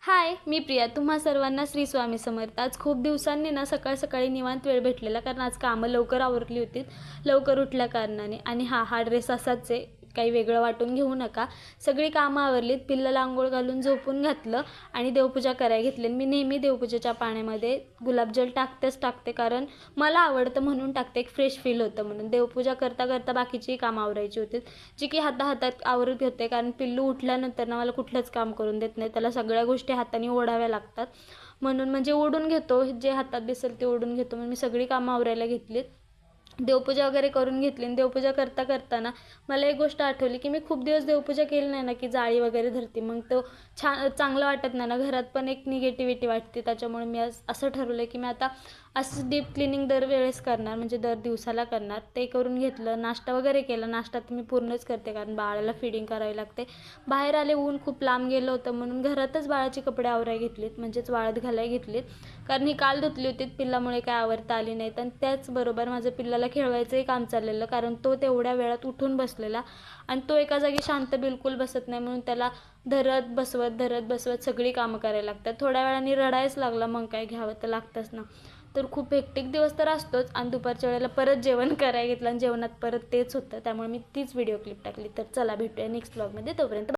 हाय, मी प्रिया. तुम्हा सर्वांना श्री स्वामी समर्थ. आज खूप दिवसांनी ना सकाळी निवांत वेळ भेटलेला, कारण आज कामं लवकर आवरली होती लवकर उठल्या कारणाने. आणि हा ड्रेस असाच आहे, काही वेगळं वाटून घेऊ नका. सगळी कामं आवरलीत, पिल्लाला अंघोळ घालून झोपून घातलं आणि देवपूजा करायला घेतली. मी नेहमी देवपूजेच्या पाण्यामध्ये गुलाबजल टाकते, कारण मला आवडतं म्हणून टाकते. एक फ्रेश फील होतं म्हणून. देवपूजा करता करता बाकीचीही कामं आवरायची होती, जी की हातात आवरत होते, कारण पिल्लू उठल्यानंतर ना मला कुठलंच काम करून देत नाही. त्याला सगळ्या गोष्टी हाताने ओढाव्या लागतात, म्हणून म्हणजे ओढून घेतो, जे हातात दिसेल ते ओढून घेतो. म्हणून मी सगळी कामं आवरायला घेतलीत, देवपूजा वगैरे करून घेतली. आणि देवपूजा करता करताना मला एक गोष्ट आठवली की मी खूप दिवस देवपूजा केली नाही ना, की जाळी वगैरे धरते, मग तो चांगलं वाटत नाही ना, घरात पण एक निगेटिव्हिटी वाटते. त्याच्यामुळे मी असं ठरवलं की मी आता असं डीप क्लिनिंग दरवेळेस करणार, म्हणजे दर दिवसाला करणार. ते करून घेतलं, नाश्ता वगैरे केला. नाश्ता तर मी पूर्णच करते, कारण बाळाला फीडिंग करावी लागते. बाहेर आले, ऊन खूप लांब गेलं होतं, म्हणून घरातच बाळाची कपडे आवरायला घेतलीत, म्हणजेच वाळत घालायला घेतलीत. कारण ही काल धुतली होती, पिल्लामुळे काय आवरता आली नाहीत. आणि त्याचबरोबर माझं पिल्लाला खेळवायचंही काम चाललेलं, कारण तो तेवढ्या वेळात उठून बसलेला आणि तो एका जागी शांत बिलकुल बसत नाही, म्हणून त्याला धरत बसवत सगळी कामं करायला लागतात. थोड्या वेळाने रडायच लागला, मग काय घ्यावं तर लागतंच ना. तर खूप हेक्टिक दिवस तर असतोच. आणि दुपारच्या वेळेला परत जेवण करायला घेतलं आणि जेवणात परत तेच होतं, त्यामुळे मी तीच व्हिडिओ क्लिप टाकली. तर चला, भेटूया नेक्स्ट व्लॉगमध्ये. तोपर्यंत